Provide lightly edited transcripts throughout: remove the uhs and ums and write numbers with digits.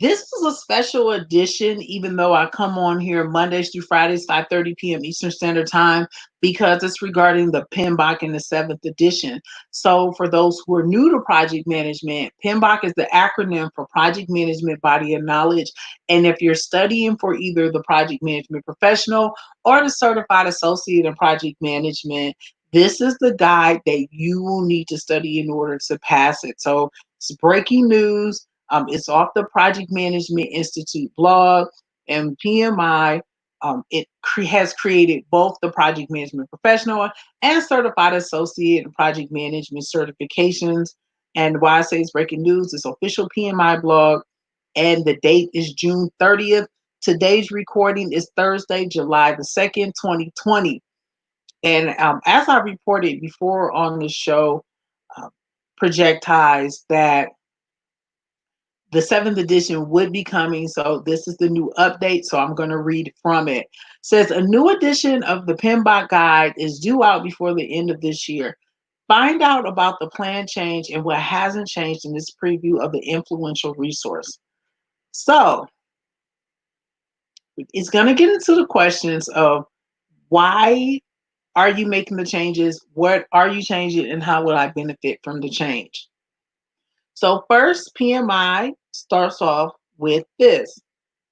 This is a special edition, even though I come on here Mondays through Fridays, 5:30 p.m. Eastern Standard Time, because it's regarding the PMBOK in the seventh edition. So for those who are new to project management, PMBOK is the acronym for Project Management Body of Knowledge. And if you're studying for either the Project Management Professional or the Certified Associate in Project Management, this is the guide that you will need to study in order to pass it. So it's breaking news. It's off the Project Management Institute blog, and PMI. Has created both the Project Management Professional and Certified Associate in Project Management certifications. And why I say it's breaking news, it's official PMI blog, and the date is June 30th. Today's recording is Thursday, July the 2nd, 2020. And as I reported before on the show, uh, Projectized, that the seventh edition would be coming. So this is the new update. So I'm going to read from it. It says a new edition of the PMBOK guide is due out before the end of this year. Find out about the plan change and what hasn't changed in this preview of the influential resource. So it's going to get into the questions of why are you making the changes? What are you changing? And how will I benefit from the change? So first, PMI starts off with this,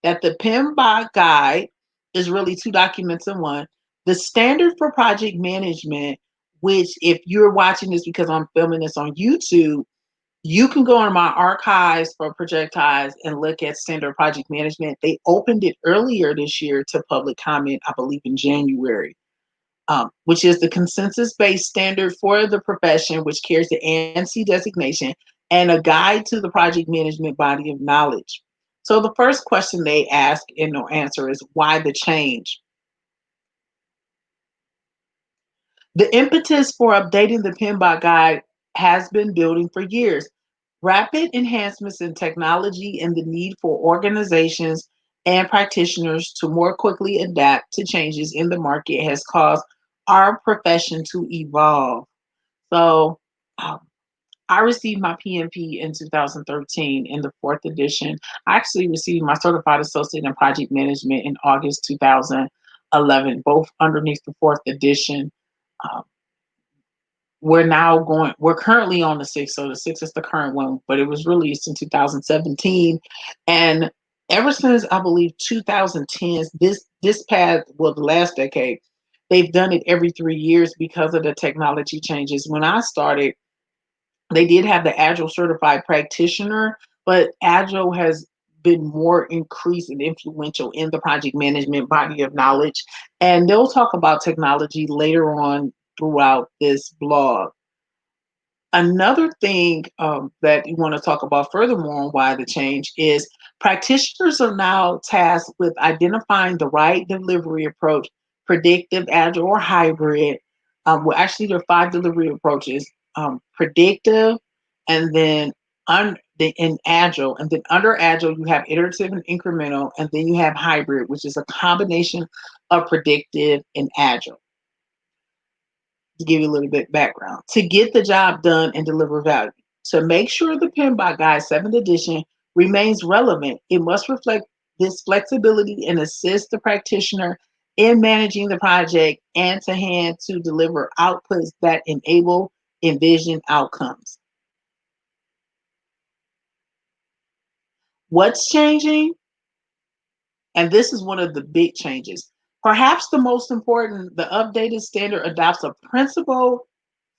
that the PMBOK guide is really two documents in one. The standard for project management, which if you're watching this because I'm filming this on YouTube, you can go on my archives for Projectized and look at standard project management. They opened it earlier this year to public comment, I believe in January. Which is the consensus-based standard for the profession, which carries the ANSI designation, and a guide to the project management body of knowledge. So the first question they ask and no answer is why the change? The impetus for updating the PMBOK guide has been building for years. Rapid enhancements in technology and the need for organizations and practitioners to more quickly adapt to changes in the market has caused our profession to evolve. So, um, I received my PMP in 2013 in the fourth edition. I actually received my Certified Associate in Project Management in August 2011, both underneath the fourth edition. Um, we're currently on the sixth, so the sixth is the current one, but it was released in 2017. And ever since I believe 2010s, this past, well, the last decade, they've done it every 3 years because of the technology changes. When I started, they did have the Agile certified practitioner, but Agile has been more increased and influential in the project management body of knowledge. And they'll talk about technology later on throughout this blog. Another thing that you want to talk about furthermore on why the change is practitioners are now tasked with identifying the right delivery approach, predictive, agile, or hybrid. Well, actually, there are 5 delivery approaches: predictive, and then in agile, and then under agile you have iterative and incremental, and then you have hybrid, which is a combination of predictive and agile. To give you a little bit background, to get the job done and deliver value. To make sure the PMBOK Guide 7th edition remains relevant, it must reflect this flexibility and assist the practitioner in managing the project and to hand to deliver outputs that enable envisioned outcomes. What's changing? And this is one of the big changes. Perhaps the most important, the updated standard adopts a principle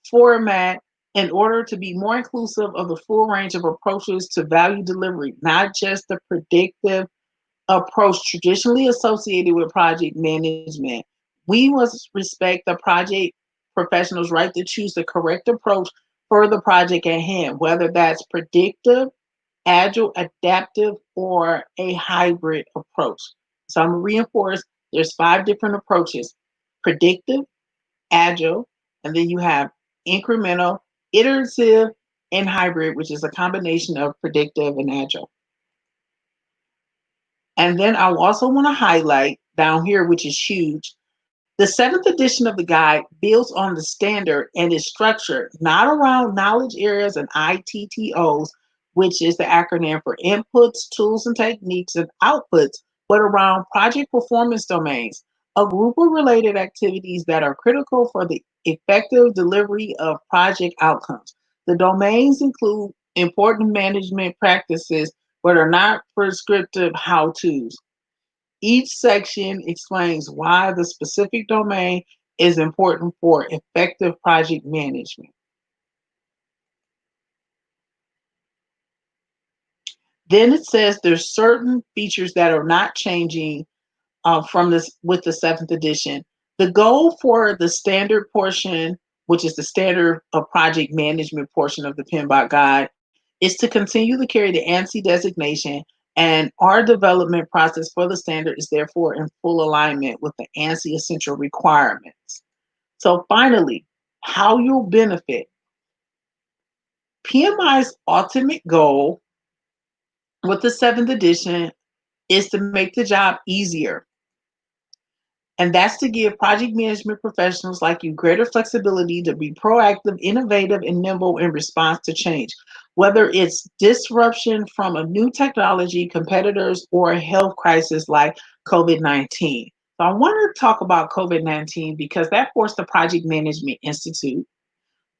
format in order to be more inclusive of the full range of approaches to value delivery, not just the predictive approach traditionally associated with project management. We must respect the project professional's right to choose the correct approach for the project at hand, whether that's predictive, agile, adaptive, or a hybrid approach. So I'm going to reinforce there's 5 different approaches: predictive, agile, and then you have incremental, iterative, and hybrid, which is a combination of predictive and agile. And then I also want to highlight down here, which is huge. The 7th edition of the guide builds on the standard and is structured not around knowledge areas and ITTOs, which is the acronym for inputs, tools and techniques, and outputs, but around project performance domains, a group of related activities that are critical for the effective delivery of project outcomes. The domains include important management practices, but are not prescriptive how to's. Each section explains why the specific domain is important for effective project management. Then it says there's certain features that are not changing from this with the seventh edition. The goal for the standard portion, which is the standard of project management portion of the PMBOK guide, is to continue to carry the ANSI designation, and our development process for the standard is therefore in full alignment with the ANSI essential requirements. So finally, how you'll benefit. PMI's ultimate goal with the seventh edition is to make the job easier. And that's to give project management professionals like you greater flexibility to be proactive, innovative, and nimble in response to change, whether it's disruption from a new technology, competitors, or a health crisis like COVID-19. So I want to talk about COVID-19 because that forced the Project Management Institute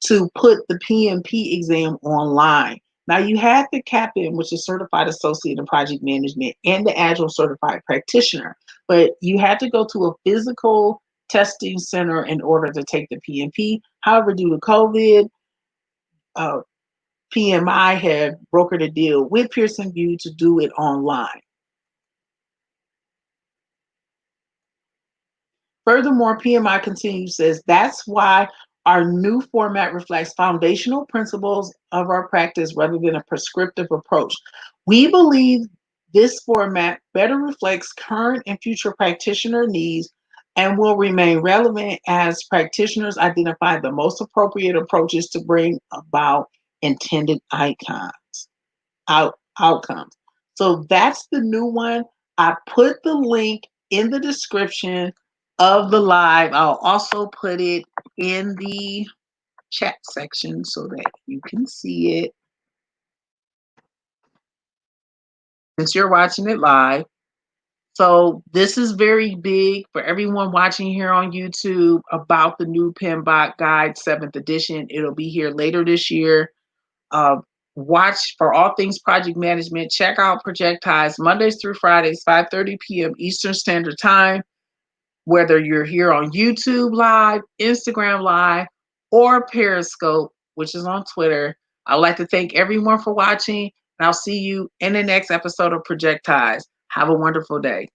to put the PMP exam online. Now you had the CAPM, which is Certified Associate in Project Management, and the Agile Certified Practitioner, but you had to go to a physical testing center in order to take the PMP. However, due to COVID, uh, PMI had brokered a deal with Pearson VUE to do it online. Furthermore, PMI continues, says that's why our new format reflects foundational principles of our practice rather than a prescriptive approach. We believe this format better reflects current and future practitioner needs and will remain relevant as practitioners identify the most appropriate approaches to bring about intended outcomes. So that's the new one. I put the link in the description of the live. I'll also put it in the chat section so that you can see it since you're watching it live. So this is very big for everyone watching here on YouTube about the new PMBOK Guide 7th edition. It'll be here later this year. Uh, watch for all things project management. Check out Projectized Mondays through Fridays, 5:30 p.m. Eastern Standard Time. Whether you're here on YouTube Live, Instagram Live, or Periscope, which is on Twitter. I'd like to thank everyone for watching, and I'll see you in the next episode of Projectized. Have a wonderful day.